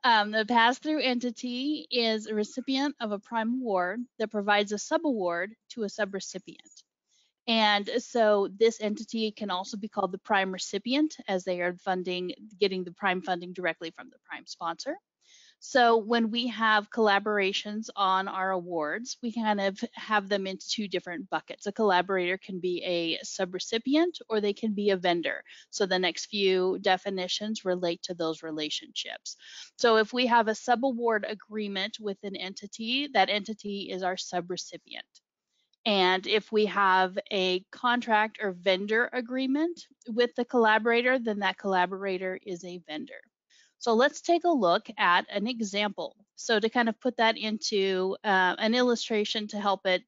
The pass-through entity is a recipient of a prime award that provides a subaward to a subrecipient. And so this entity can also be called the prime recipient, as they are getting the prime funding directly from the prime sponsor. So when we have collaborations on our awards, we kind of have them into two different buckets. A collaborator can be a subrecipient or they can be a vendor. So the next few definitions relate to those relationships. So if we have a subaward agreement with an entity, that entity is our subrecipient. And if we have a contract or vendor agreement with the collaborator, then that collaborator is a vendor. So let's take a look at an example. So to kind of put that into an illustration to help it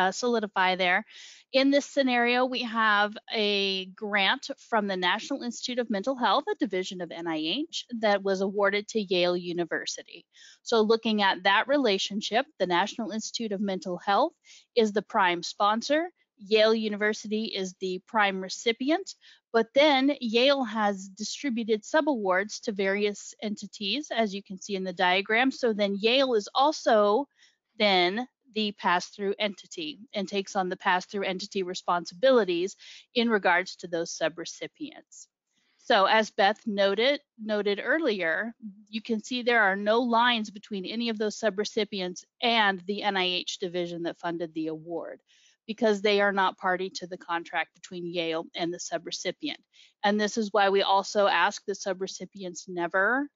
solidify there. In this scenario, we have a grant from the National Institute of Mental Health, a division of NIH, that was awarded to Yale University. So looking at that relationship, the National Institute of Mental Health is the prime sponsor, Yale University is the prime recipient, but then Yale has distributed subawards to various entities, as you can see in the diagram. So then Yale is also then the pass-through entity and takes on the pass-through entity responsibilities in regards to those subrecipients. So as Beth noted earlier, you can see there are no lines between any of those subrecipients and the NIH division that funded the award, because they are not party to the contract between Yale and the subrecipient. And this is why we also ask the subrecipients never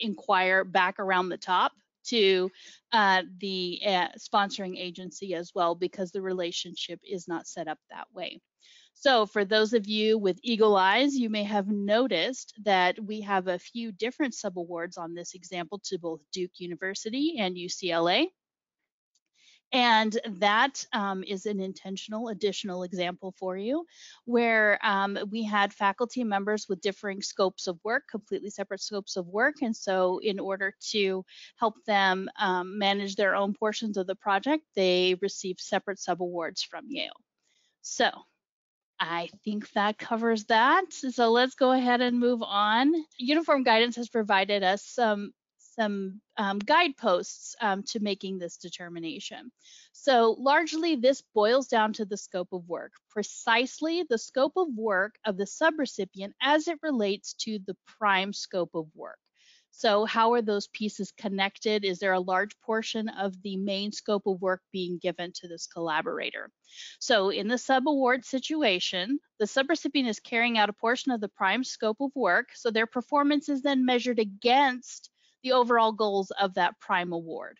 inquire back around the top to the sponsoring agency as well, because the relationship is not set up that way. So for those of you with eagle eyes, you may have noticed that we have a few different subawards on this example to both Duke University and UCLA. And that is an intentional additional example for you, where we had faculty members with differing scopes of work, completely separate scopes of work. And so in order to help them manage their own portions of the project, they received separate subawards from Yale. So I think that covers that. So let's go ahead and move on. Uniform Guidance has provided us some guideposts to making this determination. So largely this boils down to the scope of work, precisely the scope of work of the subrecipient as it relates to the prime scope of work. So how are those pieces connected? Is there a large portion of the main scope of work being given to this collaborator? So in the subaward situation, the subrecipient is carrying out a portion of the prime scope of work, so their performance is then measured against the overall goals of that prime award.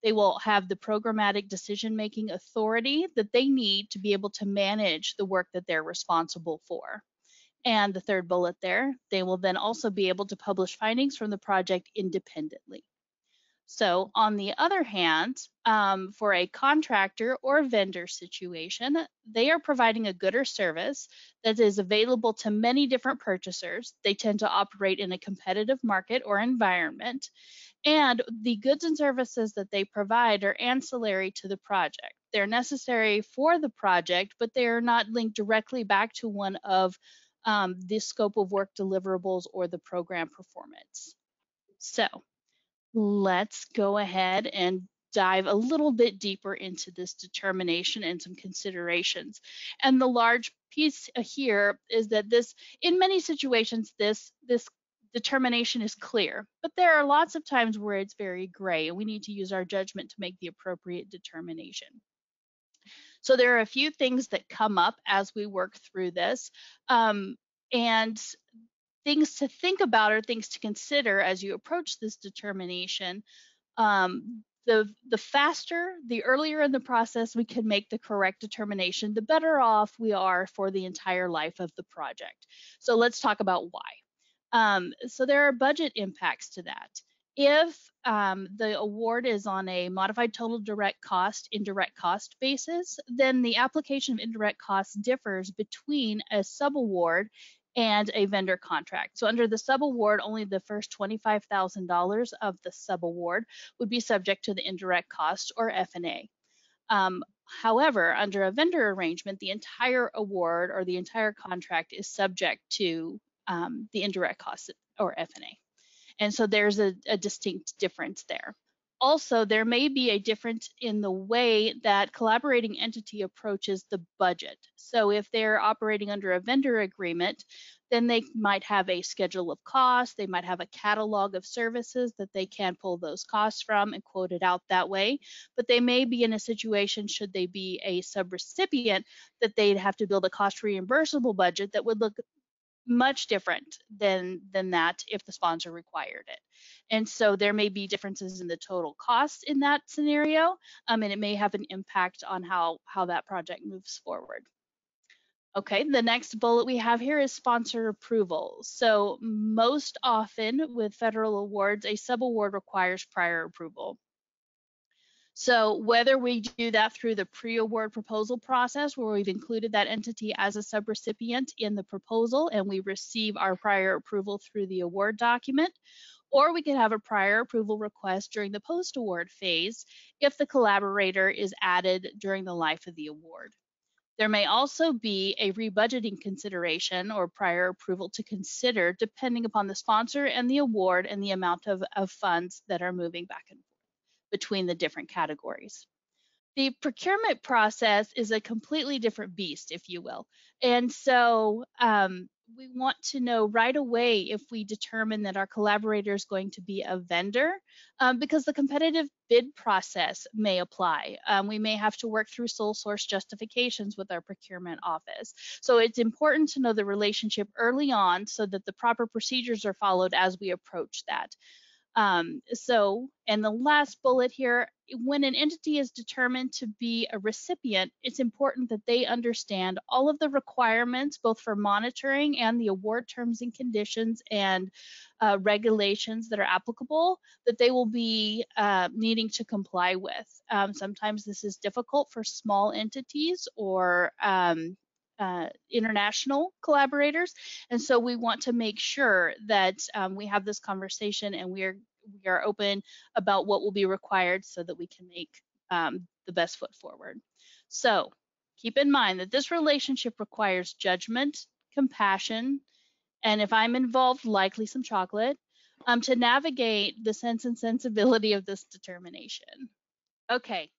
They will have the programmatic decision-making authority that they need to be able to manage the work that they're responsible for. And the third bullet there, they will then also be able to publish findings from the project independently. So on the other hand, for a contractor or vendor situation, they are providing a good or service that is available to many different purchasers. They tend to operate in a competitive market or environment, and the goods and services that they provide are ancillary to the project. They're necessary for the project, but they are not linked directly back to one of the scope of work deliverables or the program performance. So let's go ahead and dive a little bit deeper into this determination and some considerations. And the large piece here is that in many situations, this determination is clear, but there are lots of times where it's very gray, and we need to use our judgment to make the appropriate determination. So there are a few things that come up as we work through this, and things to think about or things to consider as you approach this determination. The faster, the earlier in the process we can make the correct determination, the better off we are for the entire life of the project. So let's talk about why. So there are budget impacts to that. If the award is on a modified total direct cost, indirect cost basis, then the application of indirect costs differs between a subaward and a vendor contract. So under the subaward, only the first $25,000 of the subaward would be subject to the indirect cost or F&A. However, under a vendor arrangement, the entire award or the entire contract is subject to the indirect costs or F&A. And so there's a distinct difference there. Also, there may be a difference in the way that collaborating entity approaches the budget. So if they're operating under a vendor agreement, then they might have a schedule of costs, they might have a catalog of services that they can pull those costs from and quote it out that way. But they may be in a situation, should they be a subrecipient, that they'd have to build a cost reimbursable budget that would look much different than that if the sponsor required it. And so there may be differences in the total cost in that scenario, and it may have an impact on how that project moves forward. Okay, the next bullet we have here is sponsor approval. So most often with federal awards, a subaward requires prior approval. So whether we do that through the pre-award proposal process, where we've included that entity as a subrecipient in the proposal and we receive our prior approval through the award document, or we can have a prior approval request during the post-award phase if the collaborator is added during the life of the award. There may also be a rebudgeting consideration or prior approval to consider depending upon the sponsor and the award and the amount of funds that are moving back and forth between the different categories. The procurement process is a completely different beast, if you will. And so we want to know right away if we determine that our collaborator is going to be a vendor, because the competitive bid process may apply. We may have to work through sole source justifications with our procurement office. So it's important to know the relationship early on so that the proper procedures are followed as we approach that. And the last bullet here, when an entity is determined to be a recipient, it's important that they understand all of the requirements, both for monitoring and the award terms and conditions and regulations that are applicable, that they will be needing to comply with. Sometimes this is difficult for small entities or international collaborators, and so we want to make sure that we have this conversation and we are open about what will be required so that we can make the best foot forward. So keep in mind that this relationship requires judgment, compassion, and if I'm involved, likely some chocolate, to navigate the sense and sensibility of this determination. Okay.